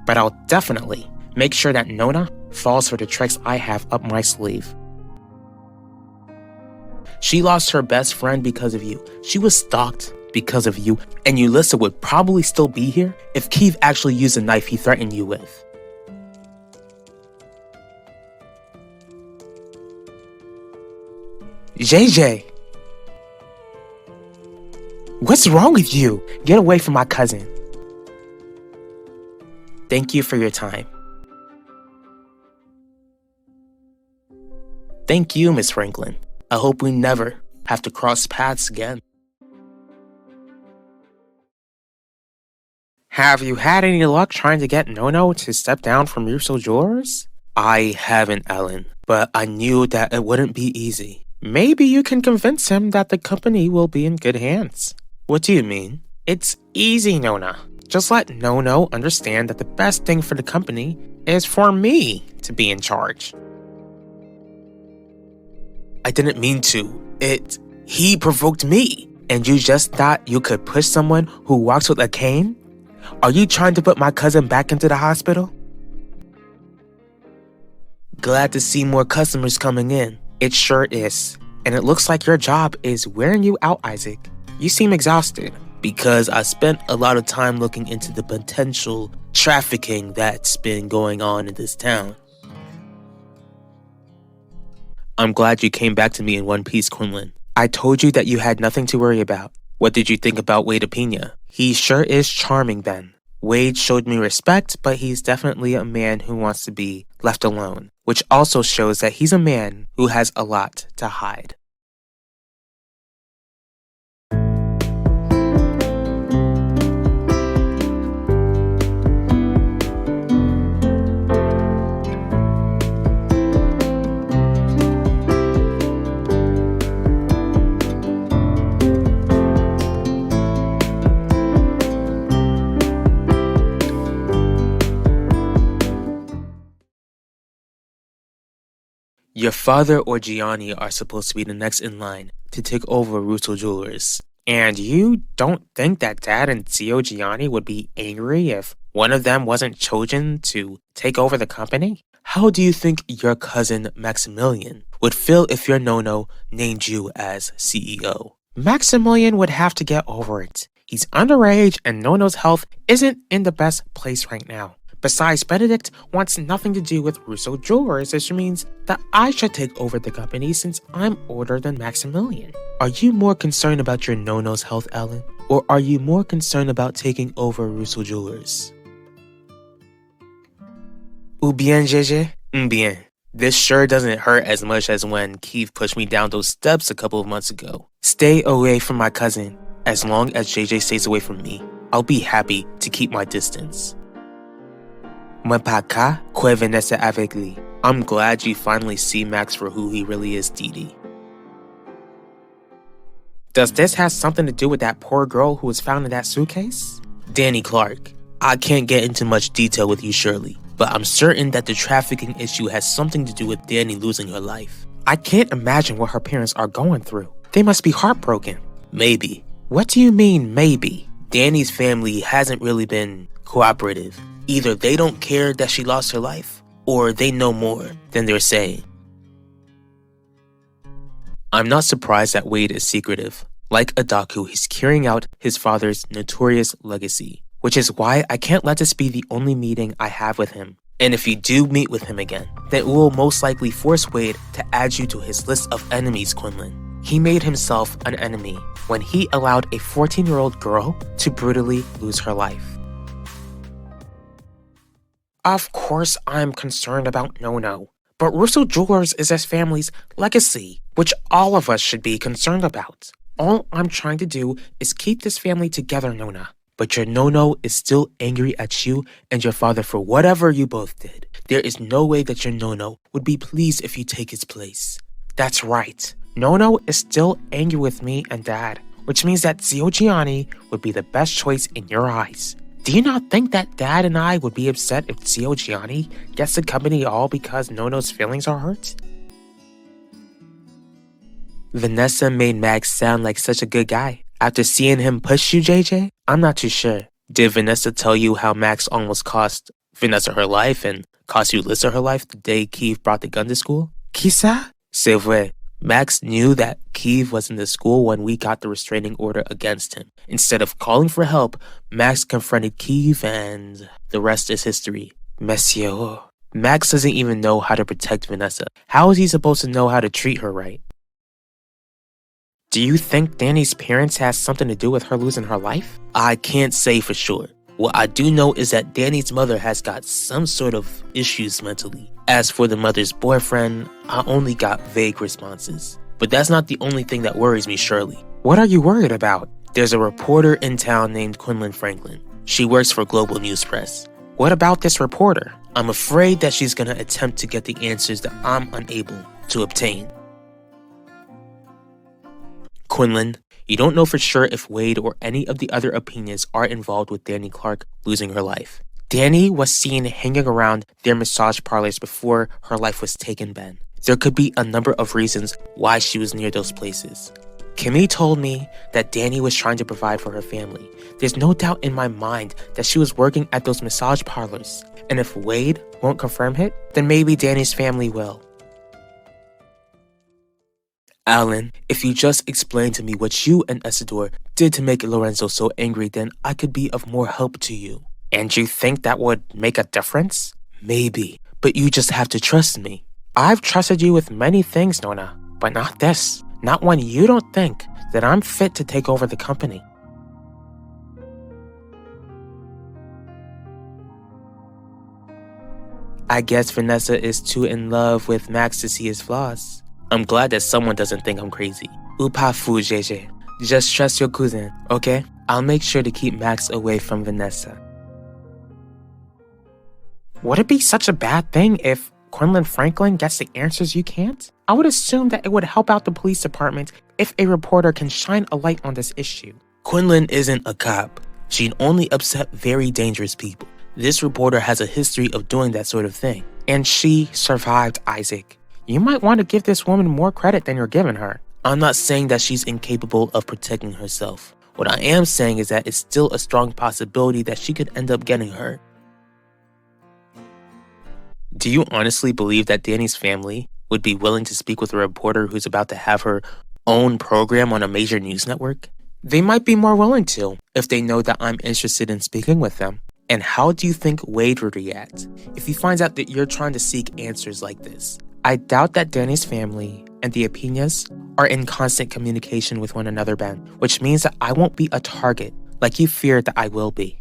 But I'll definitely make sure that Nona falls for the tricks I have up my sleeve. She lost her best friend because of you. She was stalked because of you, and Ulissa would probably still be here if Keith actually used the knife he threatened you with. JJ! What's wrong with you? Get away from my cousin. Thank you for your time. Thank you, Miss Franklin. I hope we never have to cross paths again. Have you had any luck trying to get Nono to step down from Russo Jewelers? I haven't, Ellen, but I knew that it wouldn't be easy. Maybe you can convince him that the company will be in good hands. What do you mean? It's easy, Nona. Just let Nono understand that the best thing for the company is for me to be in charge. I didn't mean to. He provoked me. And you just thought you could push someone who walks with a cane? Are you trying to put my cousin back into the hospital? Glad to see more customers coming in. It sure is. And it looks like your job is wearing you out, Isaac. You seem exhausted. Because I spent a lot of time looking into the potential trafficking that's been going on in this town. I'm glad you came back to me in one piece, Quinlan. I told you that you had nothing to worry about. What did you think about Wade Apina? He sure is charming, Ben. Wade showed me respect, but he's definitely a man who wants to be left alone, which also shows that he's a man who has a lot to hide. Your father or Gianni are supposed to be the next in line to take over Russo Jewelers. And you don't think that Dad and Zio Gianni would be angry if one of them wasn't chosen to take over the company? How do you think your cousin Maximilian would feel if your Nono named you as CEO? Maximilian would have to get over it. He's underage and Nono's health isn't in the best place right now. Besides, Benedict wants nothing to do with Russo Jewelers, which means that I should take over the company since I'm older than Maximilian. Are you more concerned about your Nono's health, Ellen? Or are you more concerned about taking over Russo Jewelers? Ou bien, JJ? Bien. This sure doesn't hurt as much as when Keith pushed me down those steps a couple of months ago. Stay away from my cousin. As long as JJ stays away from me, I'll be happy to keep my distance. I'm glad you finally see Max for who he really is, Dee. Does this have something to do with that poor girl who was found in that suitcase? Danny Clark. I can't get into much detail with you, Shirley, but I'm certain that the trafficking issue has something to do with Danny losing her life. I can't imagine what her parents are going through. They must be heartbroken. Maybe. What do you mean, maybe? Danny's family hasn't really been cooperative. Either they don't care that she lost her life, or they know more than they're saying. I'm not surprised that Wade is secretive. Like Adaku, he's carrying out his father's notorious legacy, which is why I can't let this be the only meeting I have with him. And if you do meet with him again, then it will most likely force Wade to add you to his list of enemies, Quinlan. He made himself an enemy when he allowed a 14-year-old girl to brutally lose her life. Of course I'm concerned about Nono, but Russo Jewelers is his family's legacy, which all of us should be concerned about. All I'm trying to do is keep this family together, Nona. But your Nono is still angry at you and your father for whatever you both did. There is no way that your Nono would be pleased if you take his place. That's right. Nono is still angry with me and Dad, which means that Zio Gianni would be the best choice in your eyes. Do you not think that Dad and I would be upset if Zio Gianni gets the company all because Nono's feelings are hurt? Vanessa made Max sound like such a good guy. After seeing him push you, JJ, I'm not too sure. Did Vanessa tell you how Max almost cost Vanessa her life and cost you Lissa her life the day Keith brought the gun to school? Qui ça? C'est vrai. Max knew that Keith was in the school when we got the restraining order against him. Instead of calling for help, Max confronted Keith and the rest is history. Monsieur. Max doesn't even know how to protect Vanessa. How is he supposed to know how to treat her right? Do you think Danny's parents has something to do with her losing her life? I can't say for sure. What I do know is that Danny's mother has got some sort of issues mentally. As for the mother's boyfriend, I only got vague responses. But that's not the only thing that worries me, Shirley. What are you worried about? There's a reporter in town named Quinlan Franklin. She works for Global News Press. What about this reporter? I'm afraid that she's gonna attempt to get the answers that I'm unable to obtain. Quinlan, you don't know for sure if Wade or any of the other opinions are involved with Danny Clark losing her life. Danny was seen hanging around their massage parlors before her life was taken, Ben. There could be a number of reasons why she was near those places. Kimmy told me that Danny was trying to provide for her family. There's no doubt in my mind that she was working at those massage parlors. And if Wade won't confirm it, then maybe Danny's family will. Alan, if you just explain to me what you and Isidore did to make Lorenzo so angry, then I could be of more help to you. And you think that would make a difference? Maybe, but you just have to trust me. I've trusted you with many things, Nona, but not this. Not when you don't think that I'm fit to take over the company. I guess Vanessa is too in love with Max to see his flaws. I'm glad that someone doesn't think I'm crazy. Ou pas fou, JJ. Just trust your cousin, okay? I'll make sure to keep Max away from Vanessa. Would it be such a bad thing if Quinlan Franklin gets the answers you can't? I would assume that it would help out the police department if a reporter can shine a light on this issue. Quinlan isn't a cop. She'd only upset very dangerous people. This reporter has a history of doing that sort of thing. And she survived Isaac. You might want to give this woman more credit than you're giving her. I'm not saying that she's incapable of protecting herself. What I am saying is that it's still a strong possibility that she could end up getting hurt. Do you honestly believe that Danny's family would be willing to speak with a reporter who's about to have her own program on a major news network? They might be more willing to if they know that I'm interested in speaking with them. And how do you think Wade would react if he finds out that you're trying to seek answers like this? I doubt that Danny's family and the Apinas are in constant communication with one another, Ben, which means that I won't be a target like you feared that I will be.